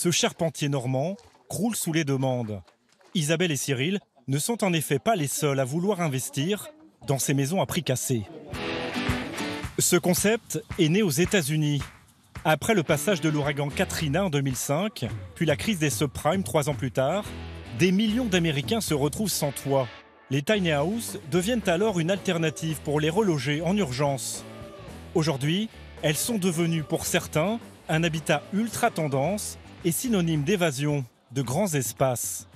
ce charpentier normand croule sous les demandes. Isabelle et Cyril ne sont en effet pas les seuls à vouloir investir dans ces maisons à prix cassé. Ce concept est né aux États-Unis. Après le passage de l'ouragan Katrina en 2005, puis la crise des subprimes 3 ans plus tard, des millions d'Américains se retrouvent sans toit. Les tiny houses deviennent alors une alternative pour les reloger en urgence. Aujourd'hui, elles sont devenues pour certains un habitat ultra tendance et synonyme d'évasion de grands espaces.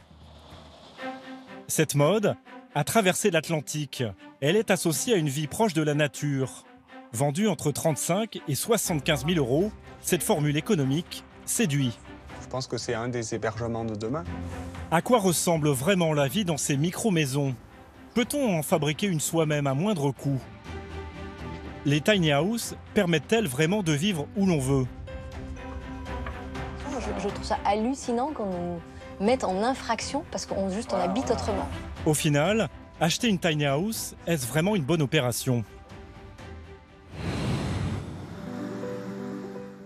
Cette mode a traversé l'Atlantique. Elle est associée à une vie proche de la nature. Vendue entre 35 et 75 000 euros, cette formule économique séduit. Je pense que c'est un des hébergements de demain. À quoi ressemble vraiment la vie dans ces micro-maisons? Peut-on en fabriquer une soi-même à moindre coût? Les tiny houses permettent-elles vraiment de vivre où l'on veut? Je trouve ça hallucinant qu'on nous mette en infraction parce qu'on habite autrement. Au final, acheter une tiny house, est-ce vraiment une bonne opération?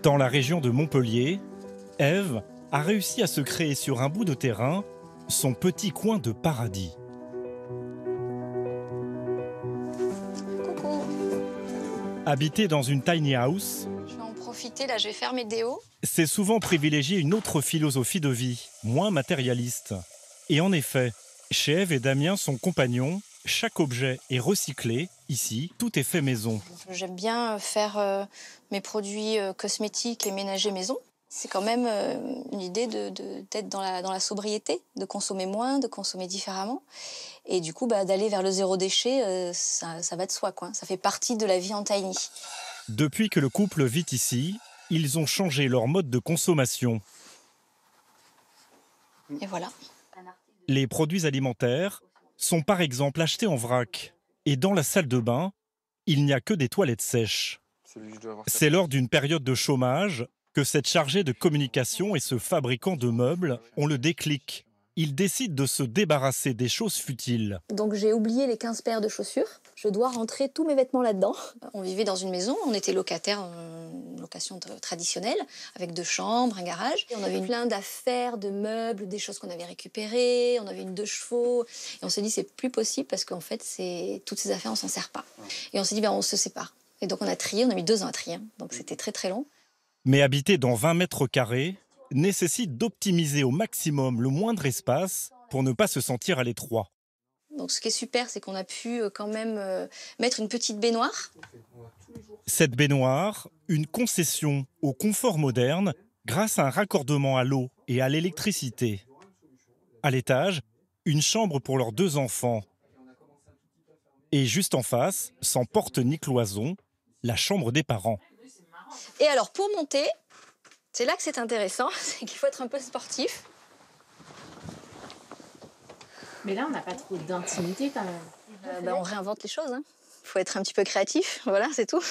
Dans la région de Montpellier, Ève a réussi à se créer sur un bout de terrain son petit coin de paradis. Coucou. Habiter dans une tiny house, Je vais en profiter, là je vais faire mes déos. c'est souvent privilégier une autre philosophie de vie, moins matérialiste. Et en effet, chez Ève et Damien, son compagnon, chaque objet est recyclé. Ici, tout est fait maison. J'aime bien faire mes produits cosmétiques et ménagers maison. C'est quand même l'idée d'être dans la sobriété, de consommer moins, de consommer différemment. Et du coup, d'aller vers le zéro déchet, ça va de soi, quoi. Ça fait partie de la vie en tiny. Depuis que le couple vit ici, ils ont changé leur mode de consommation. Et voilà. Les produits alimentaires sont par exemple achetés en vrac. Et dans la salle de bain, il n'y a que des toilettes sèches. C'est lors d'une période de chômage que cette chargée de communication et ce fabricant de meubles ont le déclic. Ils décident de se débarrasser des choses futiles. Donc j'ai oublié les 15 paires de chaussures. Je dois rentrer tous mes vêtements là-dedans. On vivait dans une maison, on était locataire, une location traditionnelle, avec 2 chambres, un garage. Et on avait plein d'affaires, de meubles, des choses qu'on avait récupérées, on avait une 2 chevaux. Et on s'est dit, c'est plus possible parce qu'en fait, toutes ces affaires, on s'en sert pas. Et on s'est dit, on se sépare. Et donc on a trié, on a mis 2 ans à trier. Donc c'était très très long. Mais habiter dans 20 mètres carrés nécessite d'optimiser au maximum le moindre espace pour ne pas se sentir à l'étroit. Donc ce qui est super, c'est qu'on a pu quand même mettre une petite baignoire. Cette baignoire, une concession au confort moderne grâce à un raccordement à l'eau et à l'électricité. À l'étage, une chambre pour leurs 2 enfants. Et juste en face, sans porte ni cloison, la chambre des parents. Et alors pour monter, c'est là que c'est intéressant, c'est qu'il faut être un peu sportif. Mais là, on n'a pas trop d'intimité quand même. On réinvente les choses. Il faut être un petit peu créatif, voilà, c'est tout.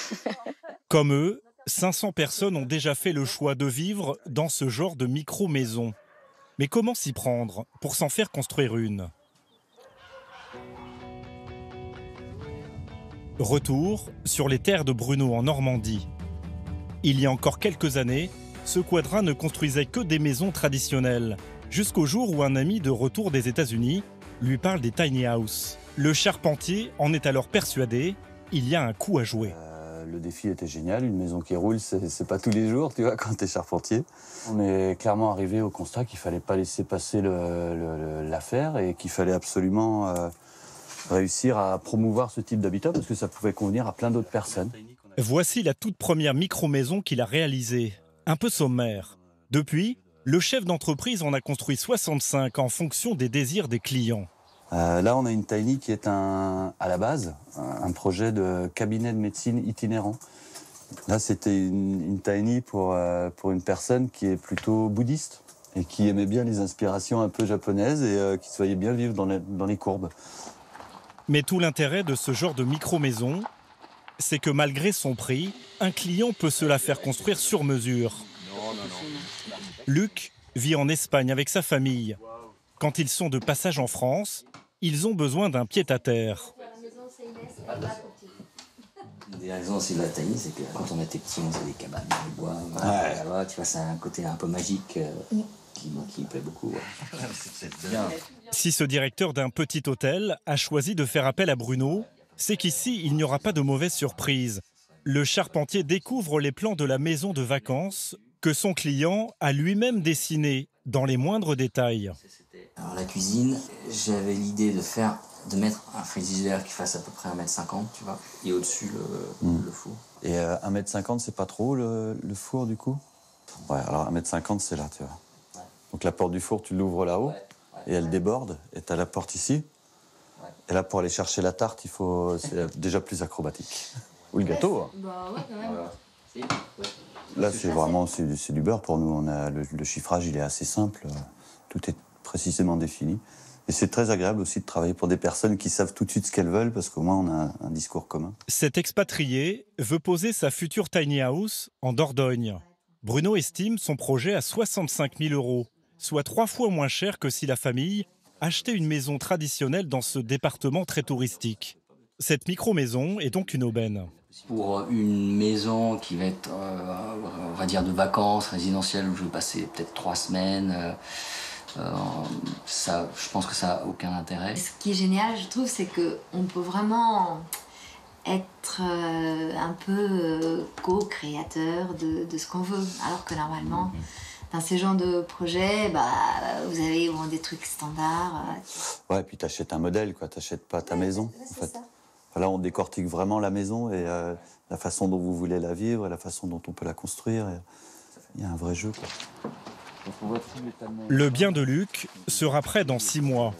Comme eux, 500 personnes ont déjà fait le choix de vivre dans ce genre de micro-maison. Mais comment s'y prendre pour s'en faire construire une? Retour sur les terres de Bruno en Normandie. Il y a encore quelques années, ce quadrin ne construisait que des maisons traditionnelles, jusqu'au jour où un ami de retour des États-Unis lui parle des tiny houses. Le charpentier en est alors persuadé, il y a un coup à jouer. Le défi était génial, une maison qui roule, c'est pas tous les jours, tu vois, quand t'es charpentier. On est clairement arrivé au constat qu'il fallait pas laisser passer l'affaire et qu'il fallait absolument réussir à promouvoir ce type d'habitat parce que ça pouvait convenir à plein d'autres personnes. Voici la toute première micro-maison qu'il a réalisée, un peu sommaire. Depuis, le chef d'entreprise en a construit 65 en fonction des désirs des clients. Là, on a une tiny qui est à la base un projet de cabinet de médecine itinérant. Là, c'était une tiny pour une personne qui est plutôt bouddhiste et qui aimait bien les inspirations un peu japonaises et qui se voyait bien vivre dans les courbes. Mais tout l'intérêt de ce genre de micro-maison, c'est que malgré son prix, un client peut se la faire construire sur mesure. Luc vit en Espagne avec sa famille. Quand ils sont de passage en France, ils ont besoin d'un pied-à-terre. Une des raisons aussi de la tiny, c'est que quand on était petit, on faisait des cabanes dans le bois. Là, tu vois, c'est un côté un peu magique qui me plaît beaucoup. Ouais. C'est bien. Si ce directeur d'un petit hôtel a choisi de faire appel à Bruno, c'est qu'ici, il n'y aura pas de mauvaise surprise. Le charpentier découvre les plans de la maison de vacances que son client a lui-même dessiné dans les moindres détails. Alors la cuisine, j'avais l'idée de mettre un frigidaire qui fasse à peu près 1,50 m, tu vois, et au-dessus le four. Et 1,50 m, c'est pas trop le four du coup? Ouais, alors 1,50 m, c'est là, tu vois. Ouais. Donc la porte du four, tu l'ouvres là-haut, et elle déborde, et tu as la porte ici. Ouais. Et là, pour aller chercher la tarte, c'est déjà plus acrobatique. Ou le gâteau. Hein. Bah ouais, quand même. Voilà. Là, c'est vraiment c'est du beurre pour nous. On a le chiffrage, il est assez simple. Tout est précisément défini. Et c'est très agréable aussi de travailler pour des personnes qui savent tout de suite ce qu'elles veulent, parce qu'au moins, on a un discours commun. Cet expatrié veut poser sa future tiny house en Dordogne. Bruno estime son projet à 65 000 €, soit 3 fois moins cher que si la famille achetait une maison traditionnelle dans ce département très touristique. Cette micro-maison est donc une aubaine. Pour une maison qui va être, on va dire, de vacances résidentielles, où je vais passer peut-être 3 semaines, je pense que ça n'a aucun intérêt. Ce qui est génial, je trouve, c'est qu'on peut vraiment être un peu co-créateur de ce qu'on veut. Alors que normalement, dans ces genres de projets, vous avez des trucs standards. Ouais, et puis tu achètes un modèle, quoi. Tu n'achètes pas ta maison, en fait. Là, on décortique vraiment la maison et la façon dont vous voulez la vivre, et la façon dont on peut la construire. Il y a un vrai jeu, quoi. Le bien de Luc sera prêt dans 6 mois.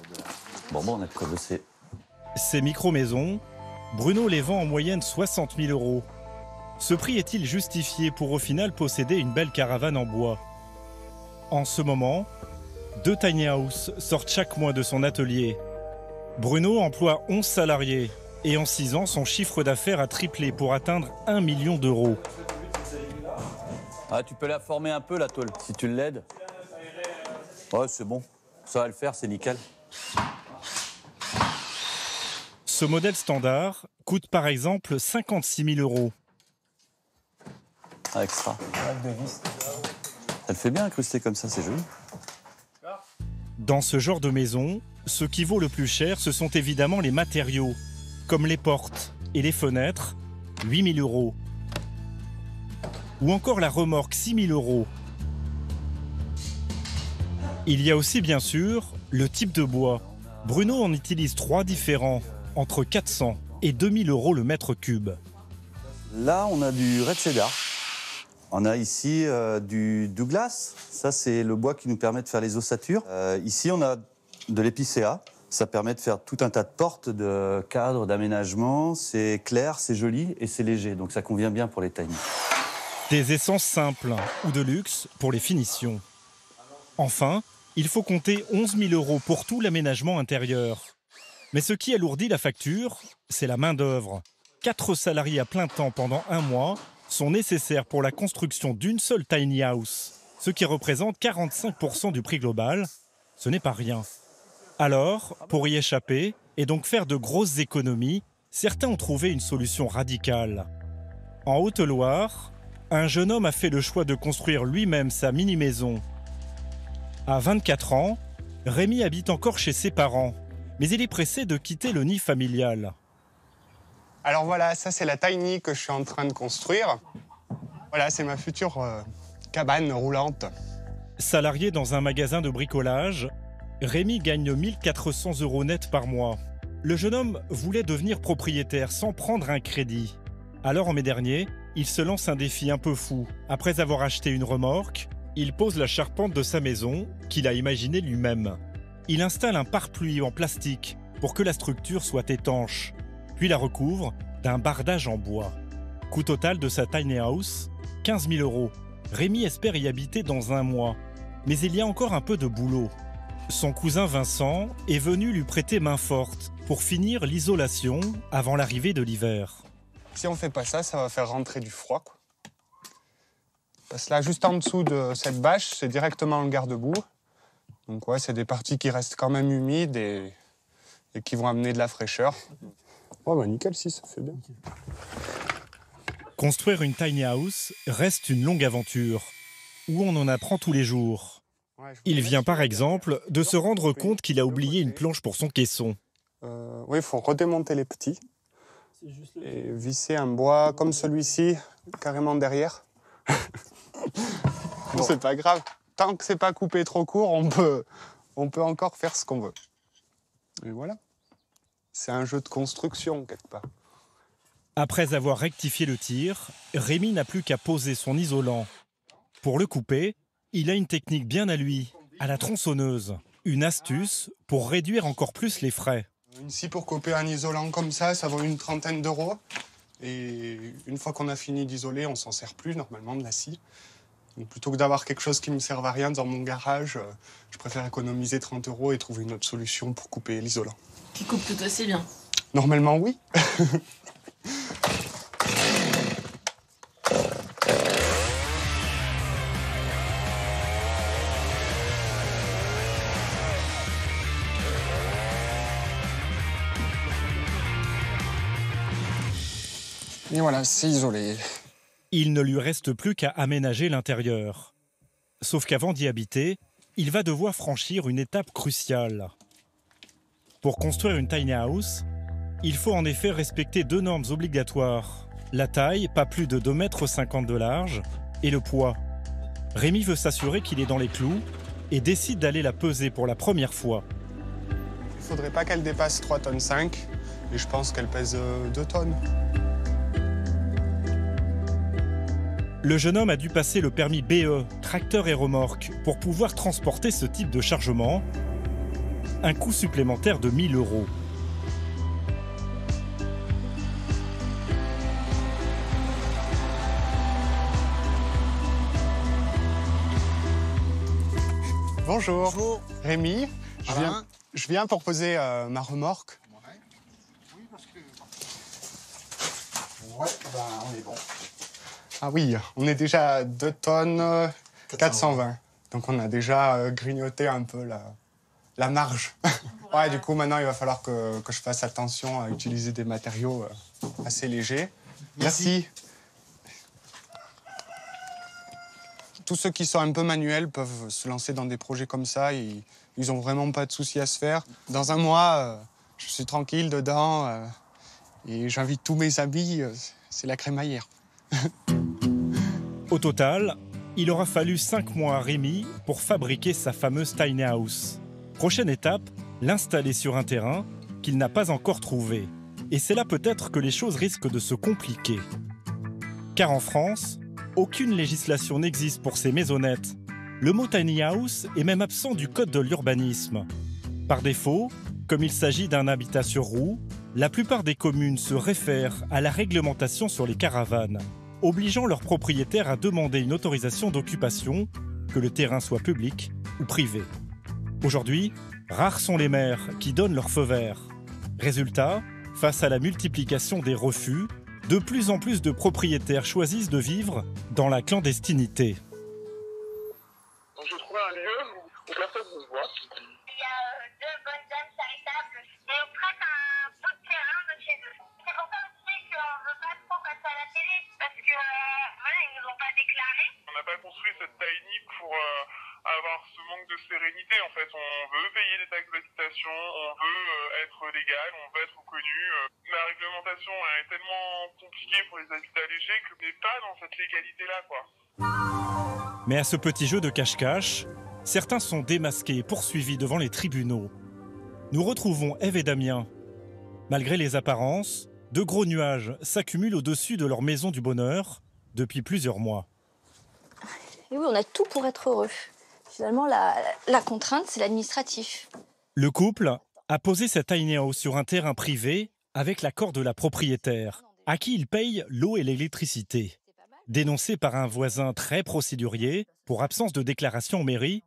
Bon, on a progressé. Ces micro-maisons, Bruno les vend en moyenne 60 000 €. Ce prix est-il justifié pour au final posséder une belle caravane en bois? En ce moment, 2 tiny houses sortent chaque mois de son atelier. Bruno emploie 11 salariés et en 6 ans, son chiffre d'affaires a triplé pour atteindre 1 million d'euros. Ah, tu peux la former un peu, la tôle, si tu l'aides. Ouais, c'est bon. Ça va le faire, c'est nickel. Ce modèle standard coûte par exemple 56 000 €. Ah, extra. Elle fait bien incrustée comme ça, c'est joli. Dans ce genre de maison, ce qui vaut le plus cher, ce sont évidemment les matériaux, comme les portes et les fenêtres, 8 000 €. Ou encore la remorque, 6 000 €. Il y a aussi bien sûr le type de bois. Bruno en utilise 3 différents, entre 400 et 2 000 € le mètre cube. Là, on a du red cedar. On a ici du Douglas. Ça, c'est le bois qui nous permet de faire les ossatures. Ici, on a de l'épicéa. Ça permet de faire tout un tas de portes, de cadres, d'aménagements. C'est clair, c'est joli et c'est léger. Donc ça convient bien pour les tiny. Des essences simples ou de luxe pour les finitions. Enfin, il faut compter 11 000 € pour tout l'aménagement intérieur. Mais ce qui alourdit la facture, c'est la main-d'œuvre. 4 salariés à plein temps pendant 1 mois sont nécessaires pour la construction d'une seule tiny house, ce qui représente 45% du prix global. Ce n'est pas rien. Alors, pour y échapper et donc faire de grosses économies, certains ont trouvé une solution radicale. En Haute-Loire, un jeune homme a fait le choix de construire lui-même sa mini-maison. À 24 ans, Rémi habite encore chez ses parents, mais il est pressé de quitter le nid familial. Alors voilà, ça c'est la tiny que je suis en train de construire. Voilà, c'est ma future cabane roulante. Salarié dans un magasin de bricolage, Rémi gagne 1 400 € net par mois. Le jeune homme voulait devenir propriétaire sans prendre un crédit. Alors en mai dernier, il se lance un défi un peu fou. Après avoir acheté une remorque, il pose la charpente de sa maison, qu'il a imaginée lui-même. Il installe un pare-pluie en plastique pour que la structure soit étanche, puis la recouvre d'un bardage en bois. Coût total de sa tiny house, 15 000 €. Rémi espère y habiter dans 1 mois, mais il y a encore un peu de boulot. Son cousin Vincent est venu lui prêter main forte pour finir l'isolation avant l'arrivée de l'hiver. Si on fait pas ça, ça va faire rentrer du froid, quoi. Parce que là, juste en dessous de cette bâche, c'est directement le garde-boue. Donc ouais, c'est des parties qui restent quand même humides et qui vont amener de la fraîcheur. Oh bah nickel, si, ça fait bien. Construire une tiny house reste une longue aventure, où on en apprend tous les jours. Il vient par exemple de se rendre compte qu'il a oublié une planche pour son caisson. Oui, il faut redémonter les petits et visser un bois comme celui-ci, carrément derrière. Bon, c'est pas grave. Tant que c'est pas coupé trop court, on peut encore faire ce qu'on veut. Et voilà. C'est un jeu de construction, quelque part. Après avoir rectifié le tir, Rémi n'a plus qu'à poser son isolant. Pour le couper, il a une technique bien à lui, à la tronçonneuse. Une astuce pour réduire encore plus les frais. Une scie pour couper un isolant comme ça vaut une trentaine d'euros. Et une fois qu'on a fini d'isoler, on s'en sert plus normalement de la scie. Donc plutôt que d'avoir quelque chose qui ne me serve à rien dans mon garage, je préfère économiser 30 € et trouver une autre solution pour couper l'isolant. Qui coupe tout aussi bien. Normalement, oui. Et voilà, c'est isolé. Il ne lui reste plus qu'à aménager l'intérieur. Sauf qu'avant d'y habiter, il va devoir franchir une étape cruciale. Pour construire une tiny house, il faut en effet respecter 2 normes obligatoires. La taille, pas plus de 2,50 m de large, et le poids. Rémi veut s'assurer qu'il est dans les clous et décide d'aller la peser pour la première fois. Il ne faudrait pas qu'elle dépasse 3,5 tonnes, et je pense qu'elle pèse 2 tonnes. Le jeune homme a dû passer le permis BE, tracteur et remorque, pour pouvoir transporter ce type de chargement. Un coût supplémentaire de 1 000 €. Bonjour. Bonjour. Rémi, Alain. je viens pour poser ma remorque. Oui, parce que... Ouais, ben, on est bon. Ah oui, on est déjà à 2 tonnes 420. Donc on a déjà grignoté un peu la marge. Ouais, du coup, maintenant, il va falloir que je fasse attention à utiliser des matériaux assez légers. Merci. Tous ceux qui sont un peu manuels peuvent se lancer dans des projets comme ça. Ils n'ont vraiment pas de soucis à se faire. Dans un mois, je suis tranquille dedans et j'invite tous mes amis. C'est la crémaillère. Au total, il aura fallu 5 mois à Rémi pour fabriquer sa fameuse tiny house. Prochaine étape, l'installer sur un terrain qu'il n'a pas encore trouvé. Et c'est là peut-être que les choses risquent de se compliquer. Car en France, aucune législation n'existe pour ces maisonnettes. Le mot tiny house est même absent du code de l'urbanisme. Par défaut, comme il s'agit d'un habitat sur roue, la plupart des communes se réfèrent à la réglementation sur les caravanes, obligeant leurs propriétaires à demander une autorisation d'occupation, que le terrain soit public ou privé. Aujourd'hui, rares sont les maires qui donnent leur feu vert. Résultat, face à la multiplication des refus, de plus en plus de propriétaires choisissent de vivre dans la clandestinité. Donc je trouvais un lieu où personne ne se voit. Il y a 2 bonnes dames charitables et on prête un bout de terrain de chez eux. C'est pour ça aussi qu'on ne veut pas trop passer à la télé, parce que voilà, ils ne nous ont pas déclaré. On n'a pas construit cette tiny pour avoir ce manque de sérénité. En fait, on veut payer des taxes d'habitation, on veut être légal, on veut être reconnu. La réglementation est tellement compliquée pour les habitats légers que n'est pas dans cette légalité-là, quoi. Mais à ce petit jeu de cache-cache, certains sont démasqués et poursuivis devant les tribunaux. Nous retrouvons Ève et Damien. Malgré les apparences, de gros nuages s'accumulent au-dessus de leur maison du bonheur depuis plusieurs mois. Et oui, on a tout pour être heureux. Finalement, la contrainte, c'est l'administratif. Le couple a posé cette tiny house sur un terrain privé avec l'accord de la propriétaire, à qui il paye l'eau et l'électricité. Dénoncé par un voisin très procédurier pour absence de déclaration en mairie,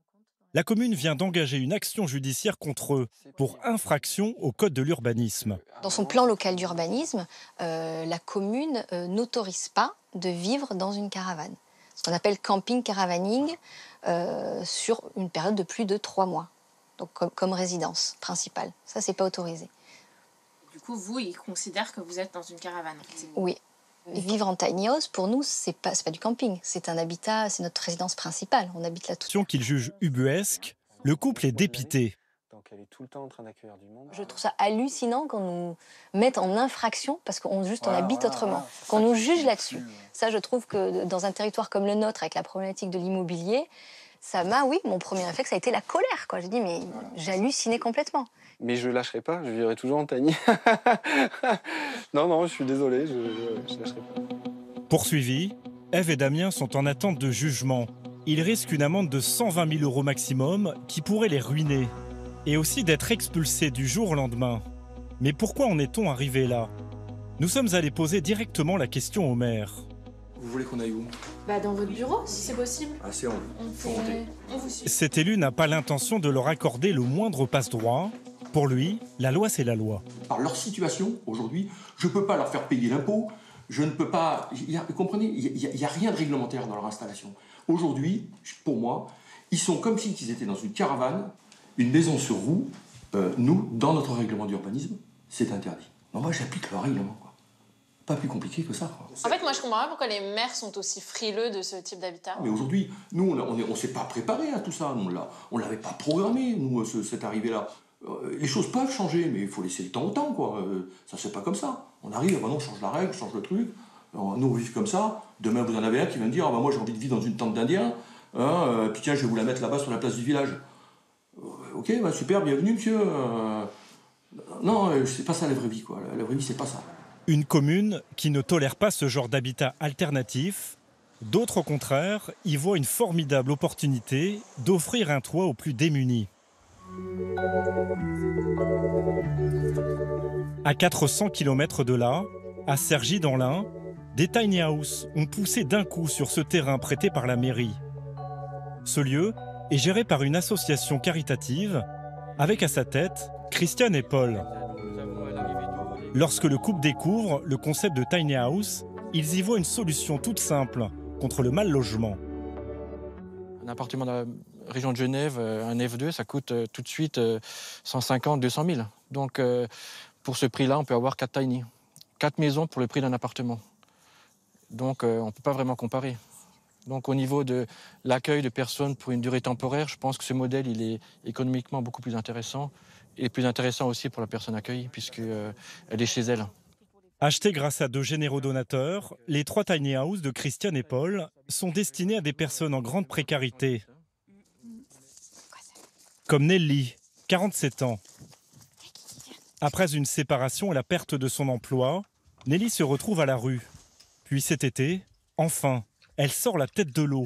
la commune vient d'engager une action judiciaire contre eux pour infraction au code de l'urbanisme. Dans son plan local d'urbanisme, la commune n'autorise pas de vivre dans une caravane. Ce qu'on appelle camping caravaning sur une période de plus de 3 mois. Donc comme résidence principale. Ça, c'est pas autorisé. Du coup, vous, ils considèrent que vous êtes dans une caravane. Oui. Vivre en tiny house, pour nous, c'est pas du camping. C'est un habitat, c'est notre résidence principale. On habite là tout. Qu'il juge ubuesque, le couple est dépité. Donc elle est tout le temps en train d'accueillir du monde. Je trouve ça hallucinant qu'on nous mette en infraction parce qu'on habite autrement, qu'on nous juge là-dessus. Ça, je trouve que dans un territoire comme le nôtre, avec la problématique de l'immobilier, mon premier réflexe a été la colère, quoi. J'ai dit, mais j'ai halluciné complètement. Mais je lâcherai pas, je vivrai toujours en tiny. Non, je suis désolé, je lâcherai pas. Poursuivis, Ève et Damien sont en attente de jugement. Ils risquent une amende de 120 000 € maximum qui pourrait les ruiner. Et aussi d'être expulsés du jour au lendemain. Mais pourquoi en est-on arrivé là? Nous sommes allés poser directement la question au maire. Vous voulez qu'on aille où? Dans votre bureau, si c'est possible. Ah, c'est on vous suit. Cet élu n'a pas l'intention de leur accorder le moindre passe-droit. Pour lui, la loi, c'est la loi. Par leur situation, aujourd'hui, je ne peux pas leur faire payer l'impôt, je ne peux pas... comprenez, il n'y a rien de réglementaire dans leur installation. Aujourd'hui, pour moi, ils sont comme s'ils étaient dans une caravane, une maison sur roue. Nous, dans notre règlement d'urbanisme, c'est interdit. Non, moi, j'applique le règlement, quoi. Pas plus compliqué que ça, quoi. En fait, moi, je comprends pas pourquoi les maires sont aussi frileux de ce type d'habitat. Mais aujourd'hui, nous, on ne s'est pas préparé à tout ça. On ne l'avait pas programmé, nous, cette arrivée-là. Les choses peuvent changer, mais il faut laisser le temps au temps, quoi. Ça, c'est pas comme ça. On arrive, on change la règle, on change le truc. Alors, nous, on vit comme ça. Demain, vous en avez un qui va me dire, moi, j'ai envie de vivre dans une tente d'Indien. Puis tiens, je vais vous la mettre là-bas sur la place du village. Ok, super, bienvenue, monsieur. Non, c'est pas ça la vraie vie, quoi. La vraie vie, c'est pas ça. Une commune qui ne tolère pas ce genre d'habitat alternatif. D'autres, au contraire, y voient une formidable opportunité d'offrir un toit aux plus démunis. À 400 km de là, à Cergy dans l'Ain, des tiny houses ont poussé d'un coup sur ce terrain prêté par la mairie. Ce lieu est géré par une association caritative avec à sa tête Christiane et Paul. Lorsque le couple découvre le concept de tiny house, ils y voient une solution toute simple contre le mal logement. Un appartement dans la région de Genève, un F2, ça coûte tout de suite 150 200 000. Donc pour ce prix-là, on peut avoir 4 tiny. 4 maisons pour le prix d'un appartement. Donc on ne peut pas vraiment comparer. Donc au niveau de l'accueil de personnes pour une durée temporaire, je pense que ce modèle il est économiquement beaucoup plus intéressant et plus intéressant aussi pour la personne accueillie puisqu'elle est chez elle. Achetés grâce à de généreux donateurs, les 3 tiny houses de Christiane et Paul sont destinés à des personnes en grande précarité. Comme Nelly, 47 ans. Après une séparation et la perte de son emploi, Nelly se retrouve à la rue. Puis cet été, enfin, elle sort la tête de l'eau,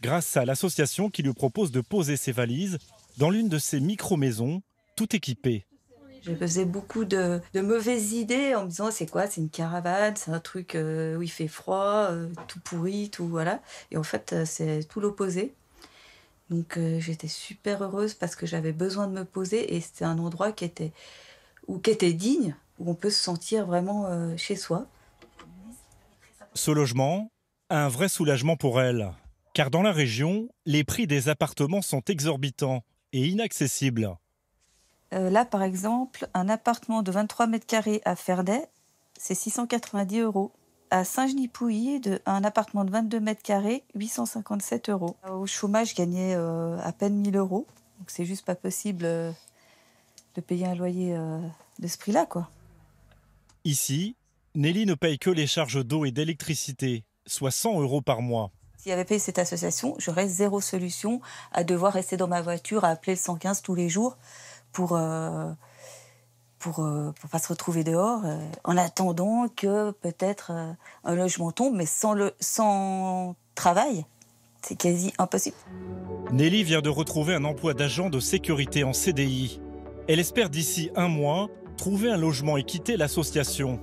grâce à l'association qui lui propose de poser ses valises dans l'une de ses micro-maisons, tout équipée. Je me faisais beaucoup de mauvaises idées en me disant c'est quoi, c'est une caravane, c'est un truc où il fait froid, tout pourri, tout voilà. Et en fait c'est tout l'opposé. Donc j'étais super heureuse parce que j'avais besoin de me poser et c'était un endroit qui était digne, où on peut se sentir vraiment chez soi. Ce logement, un vrai soulagement pour elle, car dans la région, les prix des appartements sont exorbitants et inaccessibles. Là, par exemple, un appartement de 23 mètres carrés à Ferney, c'est 690 €. À Saint-Genis-Pouilly, un appartement de 22 mètres carrés, 857 €. Au chômage, je gagnais à peine 1 000 €. Donc c'est juste pas possible de payer un loyer de ce prix-là, quoi. Ici, Nelly ne paye que les charges d'eau et d'électricité, soit 100 € par mois. S'il y avait payé cette association, j'aurais zéro solution à devoir rester dans ma voiture, à appeler le 115 tous les jours pour pas se retrouver dehors, en attendant que peut-être un logement tombe, mais sans travail, c'est quasi impossible. Nelly vient de retrouver un emploi d'agent de sécurité en CDI. Elle espère d'ici 1 mois trouver un logement et quitter l'association.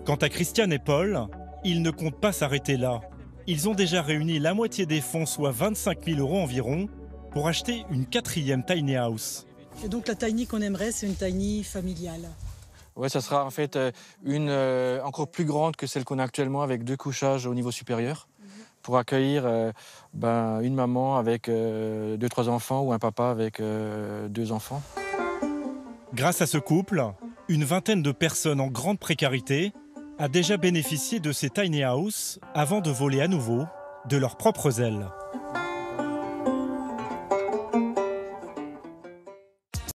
Quant à Christiane et Paul, ils ne comptent pas s'arrêter là. Ils ont déjà réuni la moitié des fonds, soit 25 000 € environ, pour acheter une 4e tiny house. Et donc la tiny qu'on aimerait, c'est une tiny familiale. Ouais, ça sera en fait une encore plus grande que celle qu'on a actuellement avec 2 couchages au niveau supérieur pour accueillir une maman avec 2-3 enfants ou un papa avec 2 enfants. Grâce à ce couple, une vingtaine de personnes en grande précarité a déjà bénéficié de ces tiny houses avant de voler à nouveau de leurs propres ailes.